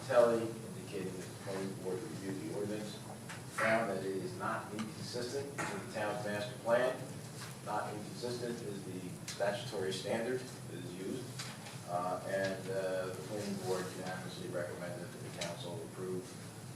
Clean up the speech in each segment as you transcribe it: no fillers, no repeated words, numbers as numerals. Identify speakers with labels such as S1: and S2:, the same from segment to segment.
S1: Telly, indicating that the planning board reviewed the ordinance, found that it is not inconsistent with the town's master plan. Not inconsistent is the statutory standard that is used, and the planning board unanimously recommended that the council approve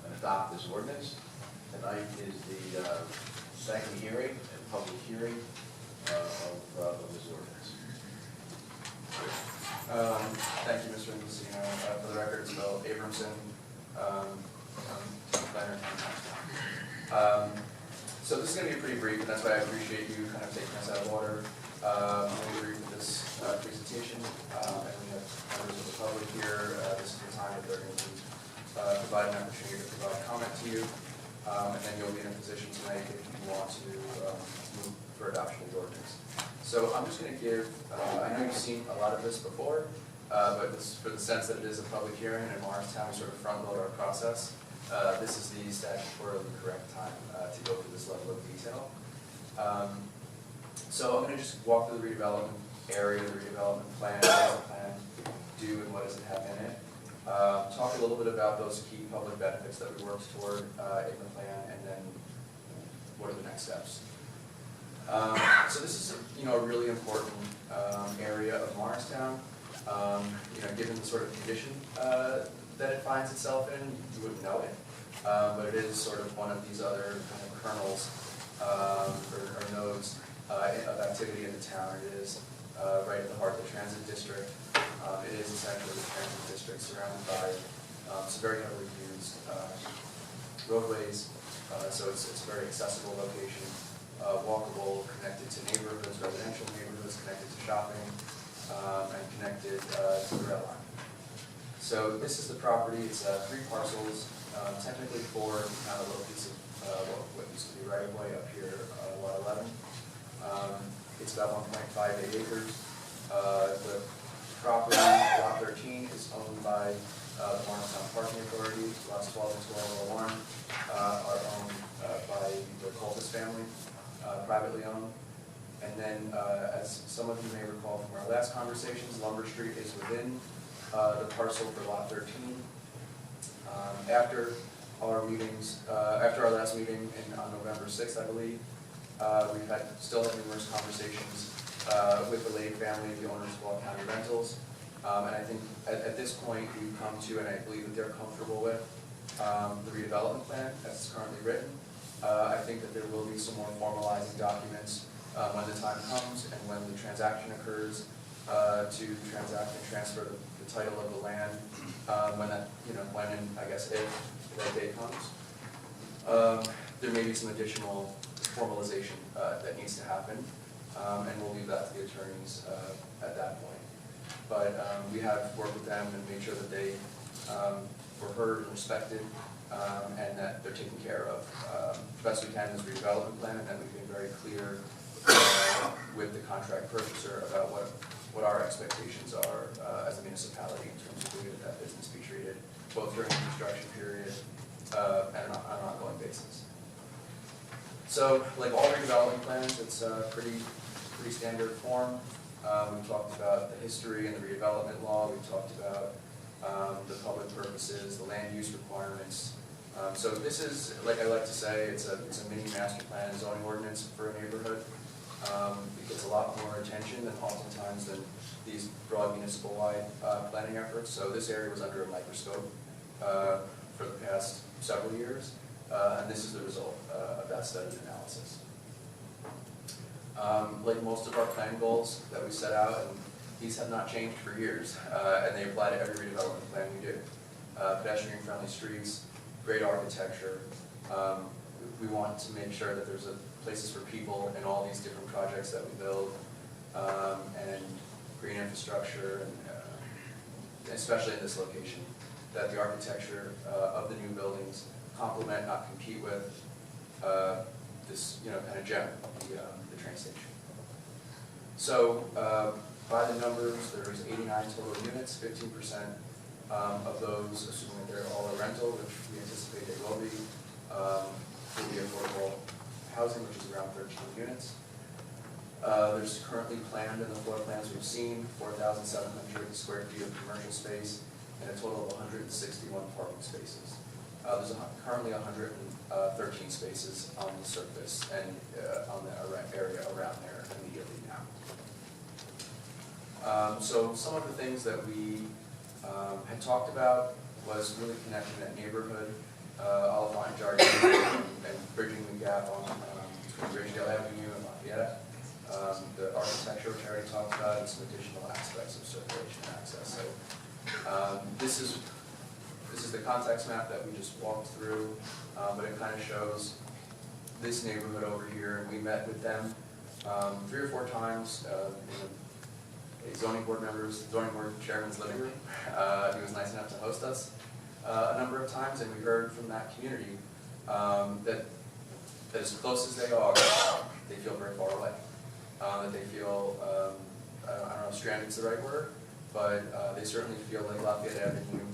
S1: and adopt this ordinance. Tonight is the second hearing and public hearing of this ordinance.
S2: Thank you, Mr. Messina. For the record, it's Phil Abramson, Planner Phil. So this is going to be pretty brief, and that's why I appreciate you kind of taking us out of order. We agree with this presentation, and we have members of the public here. This is the time that they're going to provide an opportunity to provide comment to you, and then you'll be in a position tonight if you want to move for adoption of the ordinance. So I'm just going to give, I know you've seen a lot of this before, but this, for the sense that it is a public hearing, and in Morristown we sort of front load our process, this is the statutorily correct time to go through this level of detail. So I'm going to just walk through the redevelopment area, the redevelopment plan, what does the plan do and what does it have in it. Talk a little bit about those key public benefits that we worked toward in the plan, and then what are the next steps. So this is a really important area of Morristown. Given the sort of condition that it finds itself in, you wouldn't know it, but it is sort of one of these other kind of kernels or nodes of activity in the town. It is right at the heart of the transit district. It is essentially the transit district surrounded by some very heavily used roadways, so it's a very accessible location. Walkable, connected to neighborhoods, residential neighborhoods, connected to shopping, and connected to the rail line. So this is the property. It's 3 parcels, technically 4, not a little piece of what used to be right of way up here, lot 11. It's about 1.58 acres. The property, lot 13, is owned by the Morristown Parking Authority. Lots 12 and 1201 are owned by the Coltis family. Privately owned. And then, as some of you may recall from our last conversations, Lumber Street is within the parcel for lot 13. After our meetings, after our last meeting on November 6th, I believe, we've still had numerous conversations with the Lade family, the owners of All County Rentals. And I think at this point we've come to, and I believe that they're comfortable with, the redevelopment plan as it's currently written. I think that there will be some more formalizing documents when the time comes and when the transaction occurs to transact and transfer the title of the land. When that, when and I guess if that day comes, there may be some additional formalization that needs to happen, and we'll leave that to the attorneys at that point. But we have worked with them and made sure that they were heard and respected. And that they're taken care of best we can in this redevelopment plan, and that we've been very clear with the contract purchaser about what our expectations are as a municipality in terms of the way that business be treated, both during the construction period and on an ongoing basis. So, like all redevelopment plans, it's a pretty standard form. We've talked about the history and the redevelopment law. We've talked about the public purposes, the land use requirements. So this is, like I like to say, it's a mini master plan and zoning ordinance for a neighborhood. It gets a lot more attention than oftentimes than these broad municipal-wide planning efforts. So this area was under a microscope for the past several years, and this is the result of that study and analysis. Like most of our plan goals that we set out, and these have not changed for years, and they apply to every redevelopment plan we do. Pedestrian-friendly streets, great architecture. We want to make sure that there's places for people in all these different projects that we build, and green infrastructure, and especially in this location, that the architecture of the new buildings complement, not compete with, this kind of gem, the train station. So by the numbers, there's 89 total units, 15% of those, assuming that they're all a rental, which we anticipate they will be affordable housing, which is around 13 units. There's currently planned in the floor plans we've seen 4,700 square feet of commercial space and a total of 161 parking spaces. There's currently 113 spaces on the surface and on the area around there immediately now. So some of the things that we had talked about was really connecting that neighborhood, Oliphant Jargon, and bridging the gap on between Ridgedale Avenue and Lafayette. The architecture, which I already talked about, and some additional aspects of circulation and access. So this is the context map that we just walked through, but it kind of shows this neighborhood over here. We met with them 3 or 4 times in a zoning board chairman's living room. He was nice enough to host us a number of times, and we heard from that community that as close as they are, they feel very far away. That they feel, I don't know if stranded is the right word, but they certainly feel like Lafayette Avenue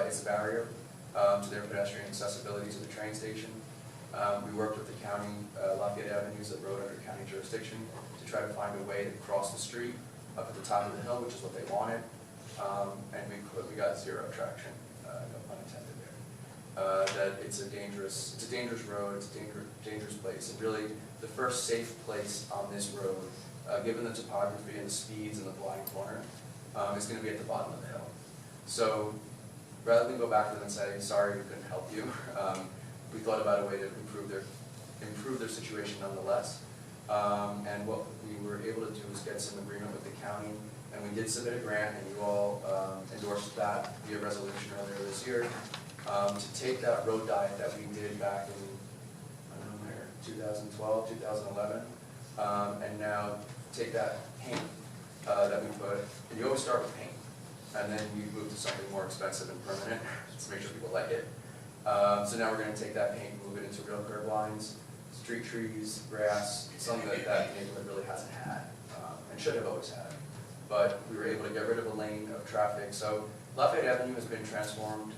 S2: is a barrier to their pedestrian accessibility to the train station. We worked with the county, Lafayette Avenue is a road under county jurisdiction, to try to find a way to cross the street up at the top of the hill, which is what they wanted, and we got 0 traction, no pun intended there. That it's a dangerous road, it's a dangerous place, and really the first safe place on this road, given the topography and the speeds and the blind corner, is going to be at the bottom of the hill. So rather than go back to them and say, sorry, we couldn't help you, we thought about a way to improve their situation nonetheless. And what we were able to do was get some agreement with the county, and we did submit a grant, and you all endorsed that via resolution earlier this year, to take that road diet that we did back in, I don't know where, 2012, 2011, and now take that paint that we put, and you always start with paint, and then you move to something more expensive and permanent to make sure people like it. So now we're going to take that paint, move it into real curb lines, street trees, grass, something that that neighborhood really hasn't had, and should have always had. But we were able to get rid of a lane of traffic. So Lafayette Avenue has been transformed,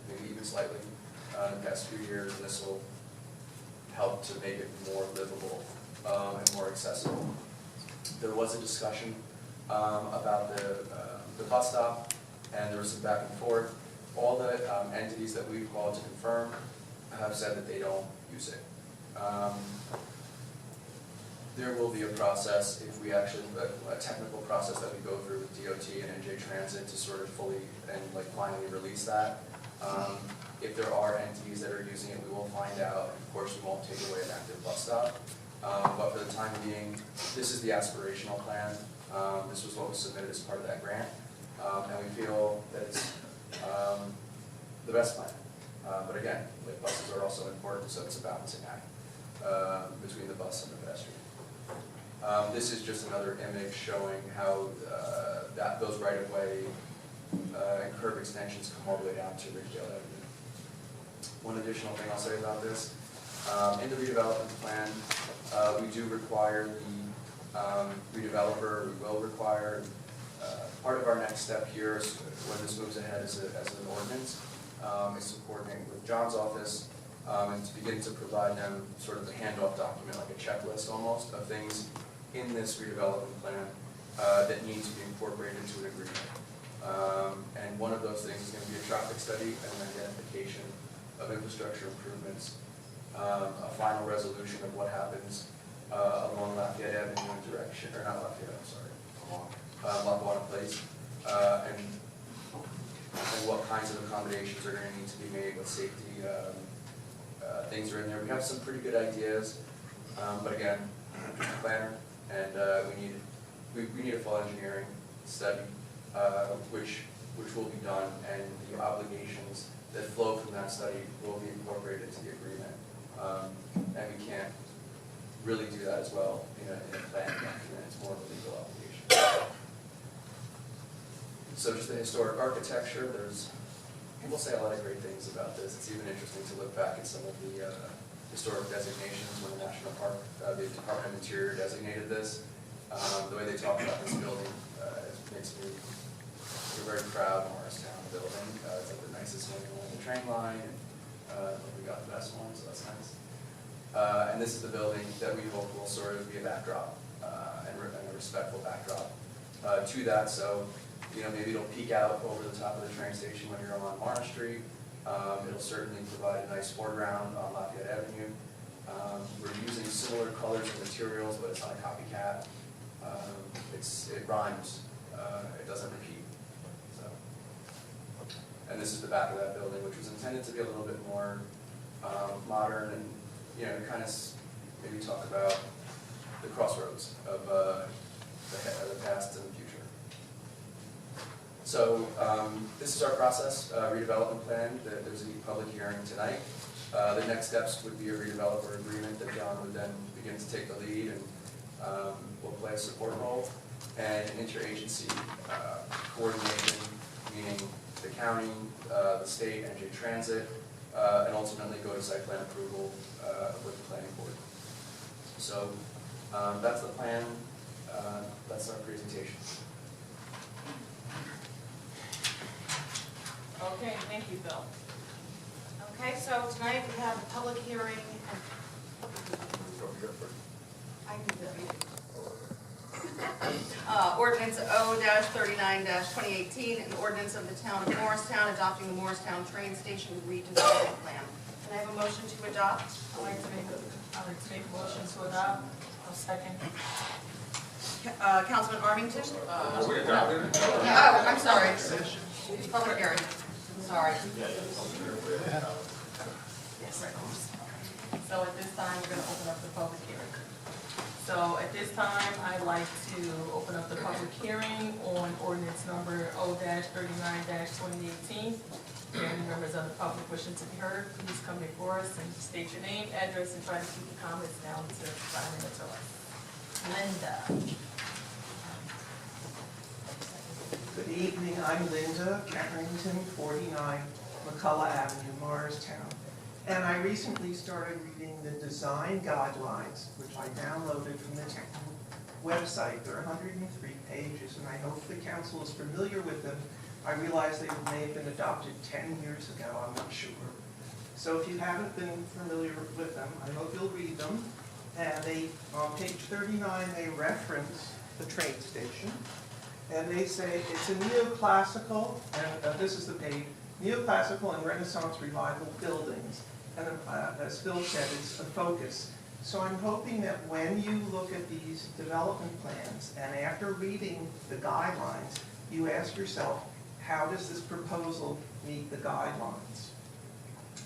S2: maybe even slightly, in the past few years, and this will help to make it more livable and more accessible. There was a discussion about the bus stop, and there was some back and forth. All the entities that we've called to confirm have said that they don't use it. There will be a process, if we actually, a technical process that we go through with DOT and NJ Transit to sort of fully and finally release that. If there are entities that are using it, we will find out. Of course, we won't take away an active bus stop. But for the time being, this is the aspirational plan. This was what was submitted as part of that grant. And we feel that it's the best plan. But again, buses are also important, so it's a balancing act between the bus and the pedestrian. This is just another image showing how those right-of-way and curb extensions come all the way down to Ridgedale Avenue. One additional thing I'll say about this, in the redevelopment plan, we do require the redeveloper, we will require, part of our next step here is when this moves ahead as an ordinance, is to coordinate with John's office and to begin to provide them sort of a handoff document, like a checklist almost, of things in this redevelopment plan that need to be incorporated into an agreement. And one of those things is going to be a traffic study and an identification of infrastructure improvements, a final resolution of what happens along Lafayette Avenue in direction, or not Lafayette, I'm sorry, Lackawanna Place, and what kinds of accommodations are going to need to be made, what safety things are in there. We have some pretty good ideas, but again, planner, and we need a full engineering study, which will be done, and the obligations that flow from that study will be incorporated into the agreement. And we can't really do that as well in a plan document. It's more of a legal obligation. So just the historic architecture, people say a lot of great things about this. It's even interesting to look back at some of the historic designations when the National Park, the Department of Interior designated this. The way they talk about this building makes me very proud of Morristown building. It's like the nicest one along the train line, and we got the best one, so that's nice. And this is the building that we hope will sort of be a backdrop and a respectful backdrop to that. So Maybe it'll peek out over the top of the train station when you're on Morris Street. It'll certainly provide a nice foreground on Lafayette Avenue. We're using similar colors and materials, but it's not a copycat. It rhymes, it doesn't repeat. So, and this is the back of that building, which was intended to be a little bit more modern and, kind of maybe talk about the crossroads of the past and the future. So this is our process, redevelopment plan. There's a public hearing tonight. The next steps would be a redeveloper agreement that John would then begin to take the lead and will play a support role, and an interagency coordination, meaning the county, the state, NJ Transit, and ultimately go to site plan approval with the planning board. So that's the plan. That's our presentation.
S3: Okay, thank you, Bill.
S4: Okay, so tonight we have a public hearing. I can do that. Ordinance O-39-2018, an ordinance of the town of Morristown adopting the Morristown train station redevelopment plan. Can I have a motion to adopt?
S3: I'd like to make a motion to adopt. I'll second.
S4: Councilman Armington?
S5: We adopted it?
S4: Oh, I'm sorry. Public hearing. Sorry.
S3: Yes. So at this time, we're going to open up the public hearing. So at this time, I'd like to open up the public hearing on ordinance number O-39-2018. If any members of the public wishing to be heard, please come before us and state your name, address, and try to keep your comments down to 5 minutes or less. Linda.
S6: Good evening, I'm Linda Carrington, 49 McCullough Avenue, Morristown. And I recently started reading the design guidelines, which I downloaded from the town website. There are 103 pages, and I hope the council is familiar with them. I realize they may have been adopted 10 years ago, I'm not sure. So if you haven't been familiar with them, I hope you'll read them. And on page 39, they reference the train station. And they say it's a neoclassical, and this is the page, neoclassical and Renaissance revival buildings. And as Phil said, it's a focus. So I'm hoping that when you look at these development plans, and after reading the guidelines, you ask yourself, how does this proposal meet the guidelines?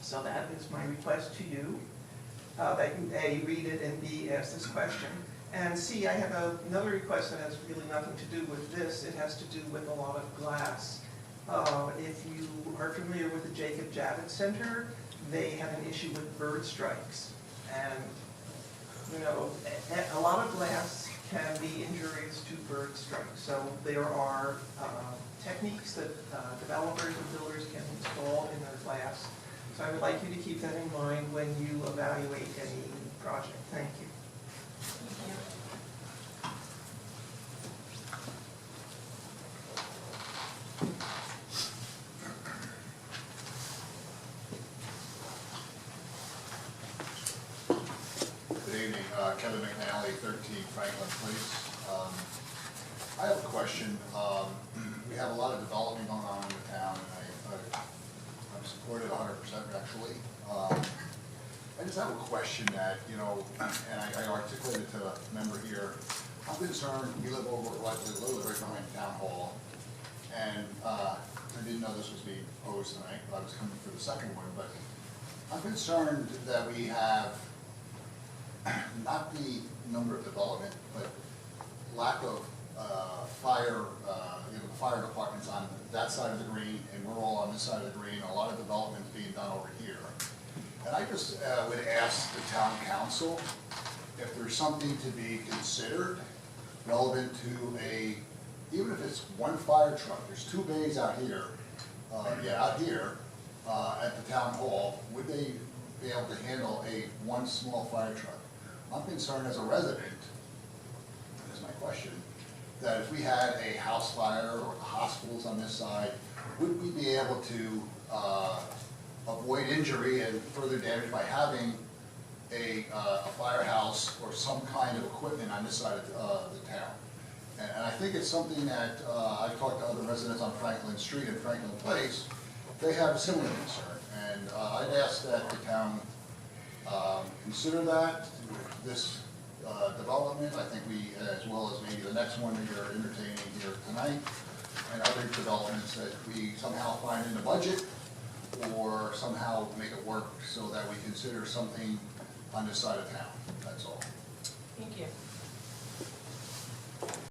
S6: So that is my request to you, that you A, read it, and B, ask this question. And C, I have another request that has really nothing to do with this. It has to do with a lot of glass. If you are familiar with the Jacob Javits Center, they have an issue with bird strikes. And, a lot of glass can be injurious to bird strikes. So there are techniques that developers and builders can install in their glass. So I would like you to keep that in mind when you evaluate any project. Thank you.
S5: Good evening, Kevin McNally, 13 Franklin Place. I have a question. We have a lot of development going on in the town, and I'm supportive 100% actually. I just have a question that, and I articulated to a member here. I'm concerned, we live right behind Town Hall, and I didn't know this was being posed tonight, but I was coming for the second one, but I'm concerned that we have not the number of development, but lack of fire, the fire department's on that side of the green, and we're all on this side of the green. A lot of development's being done over here. And I just would ask the town council if there's something to be considered relevant to even if it's one fire truck, there's 2 bays out here, out here at the town hall, would they be able to handle one small fire truck? I'm concerned as a resident, that's my question, that if we had a house fire or the hospitals on this side, would we be able to avoid injury and further damage by having a firehouse or some kind of equipment on this side of the town? And I think it's something that, I've talked to other residents on Franklin Street and Franklin Place, they have a similar concern. And I'd ask that the town consider that, this development. I think we, as well as maybe the next one that you're entertaining here tonight, and other developments that we somehow find in the budget, or somehow make it work so that we consider something on this side of town, that's all.
S3: Thank you.